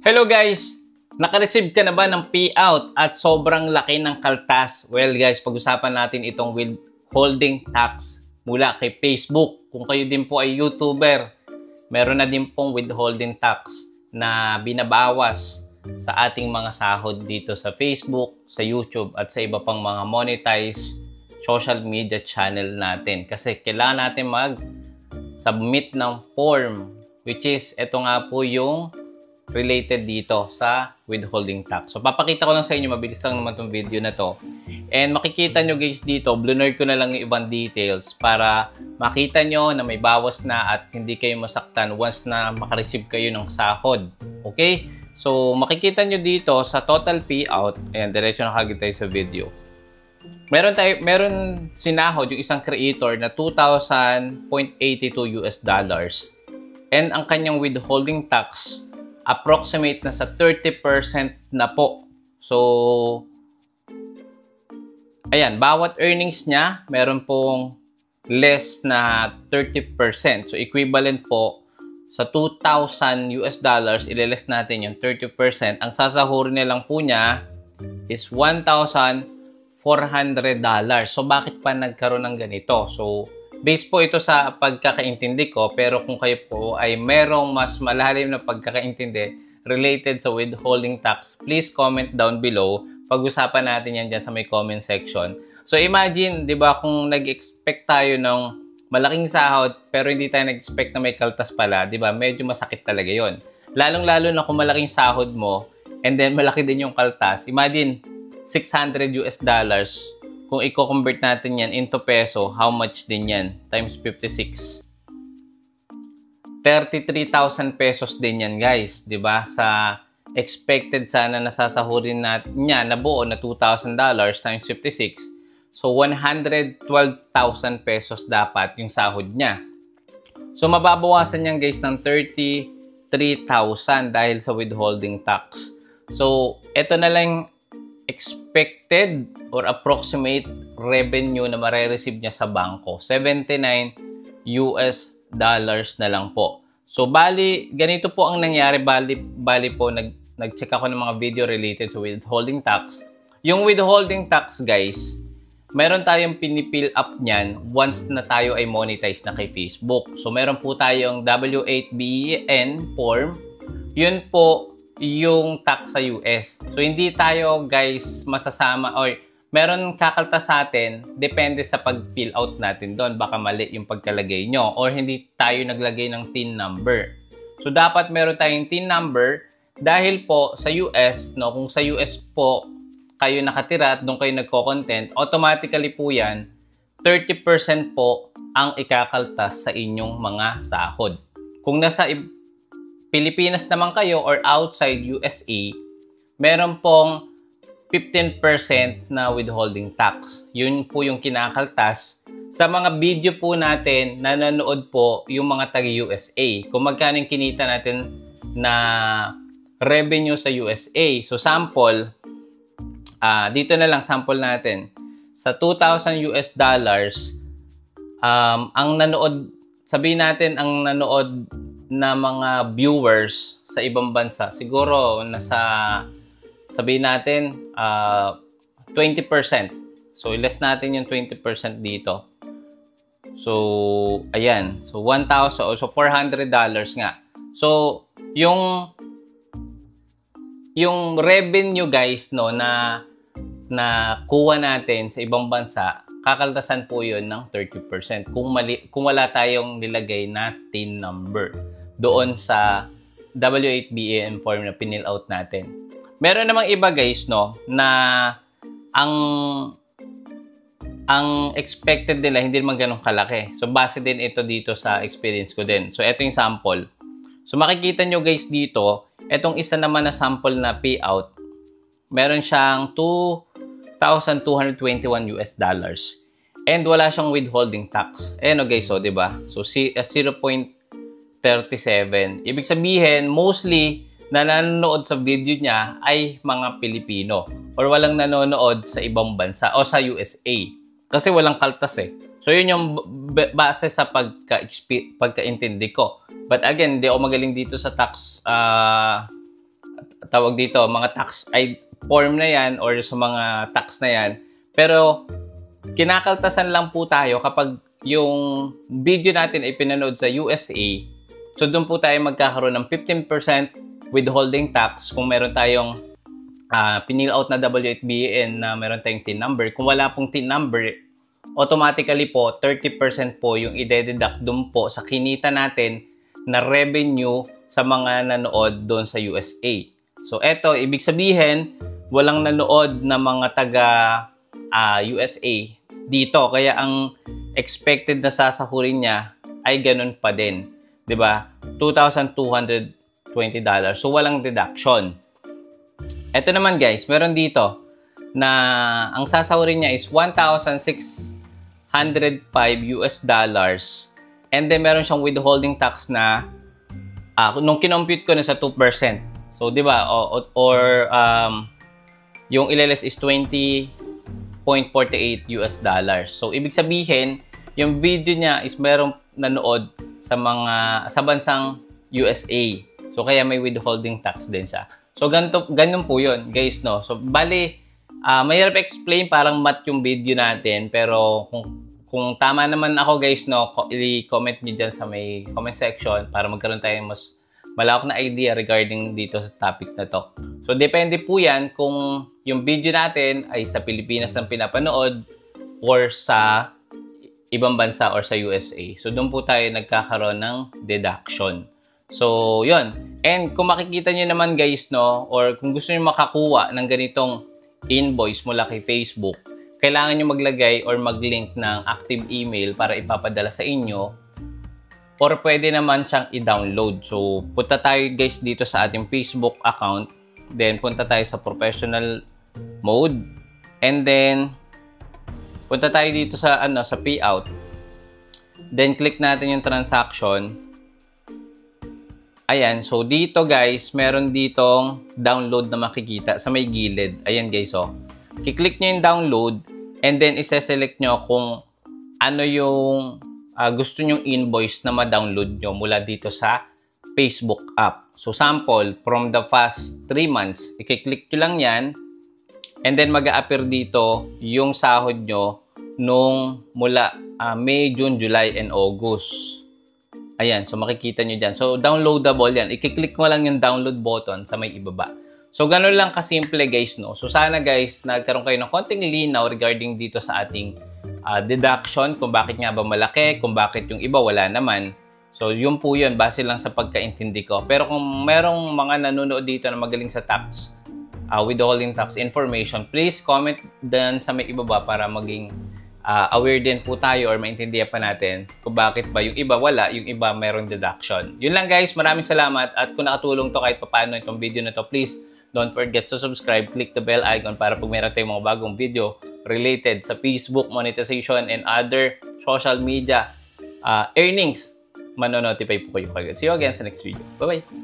Hello guys! Naka-receive ka na ba ng payout at sobrang laki ng kaltas? Well guys, pag-usapan natin itong withholding tax mula kay Facebook. Kung kayo din po ay YouTuber, meron na din pong withholding tax na binabawas sa ating mga sahod dito sa Facebook, sa YouTube at sa iba pang mga monetized social media channel natin. Kasi kailangan natin mag-submit ng form, which is ito nga po yung related dito sa withholding tax. So, papakita ko lang sa inyo, mabilis lang naman itong video na to. And makikita nyo guys dito, blur ko na lang yung ibang details para makita nyo na may bawas na at hindi kayo masaktan once na makareceive kayo ng sahod. Okay? So, makikita nyo dito sa total payout, ayan, diretso na kagad tayo sa video. Meron sinahod yung isang creator na $2,000.82 US. And ang kanyang withholding tax approximate na sa 30% na po. So, ayan, bawat earnings niya, meron pong less na 30%. So, equivalent po sa $2,000 US, ililess natin yung 30%. Ang sasahurin nilang po niya is $1,400. So, bakit pa nagkaroon ng ganito? So, based po ito sa pagkakaintindi ko, pero kung kayo po ay merong mas malalim na pagkakaintindi related sa withholding tax, please comment down below. Pag-usapan natin yan dyan sa may comment section. So imagine, di ba, kung nag-expect tayo ng malaking sahod, pero hindi tayo nag-expect na may kaltas pala, di ba, medyo masakit talaga yon. Lalong-lalo na kung malaking sahod mo, and then malaki din yung kaltas. Imagine, $600 US. Kung i-convert natin yan into peso, how much din yan? Times 56. 33,000 pesos din yan, guys. Diba? Sa expected sana na sasahurin niya na buo na $2,000 times 56. So, 112,000 pesos dapat yung sahod niya. So, mababawasan yan, guys, ng 33,000 dahil sa withholding tax. So, ito na lang expected or approximate revenue na mare-receive niya sa bangko. $79 US na lang po. So, bali, ganito po ang nangyari. Bali po, nag-check ako ng mga video related sa withholding tax. Yung withholding tax, guys, meron tayong pinipill up niyan once na tayo ay monetize na kay Facebook. So, meron po tayong W8BEN form. Yun po yung tax sa US. So, hindi tayo, guys, masasama or meron kakaltas sa atin, depende sa pag-fill out natin doon. Baka mali yung pagkalagay nyo or hindi tayo naglagay ng TIN number. So, dapat meron tayong TIN number dahil po sa US, no, kung sa US po kayo nakatira at doon kayo nagko-content, automatically po yan, 30% po ang ikakaltas sa inyong mga sahod. Kung nasa Pilipinas naman kayo or outside USA, meron pong 15% na withholding tax. Yun po yung kinakaltas sa mga video po natin na nanonood po yung mga taga-USA. Kung magkano yung kinita natin na revenue sa USA. So sample, dito na lang sample natin. Sa $2,000 US, ang nanood, sabihin natin ang nanood na mga viewers sa ibang bansa, siguro nasa, sabihin natin, 20%. So, less natin yung 20% dito. So, ayan. So, $1,000. So, $400 nga. So, yung revenue, guys, no, na kuha natin sa ibang bansa, kakaltasan po yun ng 30% kung wala tayong nilagay na TIN number doon sa W8BEN form na pinill out natin. Meron namang iba, guys, no, na ang expected nila hindi naman ganun kalaki. So, base din ito dito sa experience ko din. So, ito yung sample. So, makikita nyo, guys, dito, itong isa naman na sample na payout, meron siyang $2,221 US. And wala siyang withholding tax. Ayan o, guys, so, diba? So, 0.37. Ibig sabihin, mostly, na nanonood sa video niya ay mga Pilipino or walang nanonood sa ibang bansa o sa USA. Kasi walang kaltas eh. So, yun yung base sa pagkaintindi ko. But again, hindi ako magaling dito sa tax tawag dito, mga tax form na yan or sa mga tax na yan. Pero kinakaltasan lang po tayo kapag yung video natin ay pinanood sa USA. So doon po tayo magkakaroon ng 15% withholding tax kung meron tayong pinil out na W8BEN na meron tayong TIN number. Kung wala pong TIN number, automatically po 30% po yung ide-deduct doon po sa kinita natin na revenue sa mga nanood doon sa USA. So eto, ibig sabihin, walang nanood na mga taga USA dito. Kaya ang expected na sasahurin niya ay ganun pa din. 'Di ba? $2,220. So walang deduction. Ito naman guys, meron dito na ang sasahurin niya is $1,605. And then meron siyang withholding tax na nung kinompute ko na sa 2%. So 'di ba? Or yung ileles is $20.48. So ibig sabihin, yung video niya is merong nanood sa bansang USA. So kaya may withholding tax din siya. So ganun po 'yun, guys, no. So bali mahirap explain, parang math yung video natin, pero kung tama naman ako, guys, no, i-comment niyo diyan sa may comment section para magkaroon tayong mas malawak na idea regarding dito sa topic na to. So depende po 'yan kung yung video natin ay sa Pilipinas ang pinapanood or sa ibang bansa or sa USA. So doon po tayo nagkakaroon ng deduction. So, yun. And kung makikita nyo naman, guys, no, or kung gusto nyo makakuha ng ganitong invoice mula kay Facebook, kailangan nyo maglagay or mag-link ng active email para ipapadala sa inyo, or pwede naman siyang i-download. So, punta tayo, guys, dito sa ating Facebook account. Then, punta tayo sa professional mode. And then, punta tayo dito sa, sa payout. Then, click natin yung transaction. Ayan, so dito guys, meron ditong download na makikita sa may gilid. Ayan guys, oh. Kiklik nyo yung download and then isa-select nyo kung ano yung gusto nyong invoice na ma-download nyo mula dito sa Facebook app. So sample, from the past 3 months, ikiklik nyo lang yan and then mag-a-appear dito yung sahod nyo nung mula May, June, July, and August. Ayan, so makikita nyo dyan. So, downloadable yan. I-click mo lang yung download button sa may ibaba. So, ganun lang kasimple, guys, no? So, sana, guys, nagkaroon kayo ng konting linaw regarding dito sa ating deduction, kung bakit nga ba malaki, kung bakit yung iba wala naman. So, yun po yun, base lang sa pagkaintindi ko. Pero kung merong mga nanonood dito na magaling sa tax, withholding tax information, please comment dyan sa may ibaba para maging aware din po tayo or maintindihan pa natin kung bakit ba yung iba wala, yung iba meron deduction. Yun lang guys, maraming salamat at kung nakatulong to kahit paano itong video na to, please don't forget to subscribe, click the bell icon para pag meron tayong mga bagong video related sa Facebook monetization and other social media earnings, manonotify po kayo kagad. See you again sa next video. Bye-bye!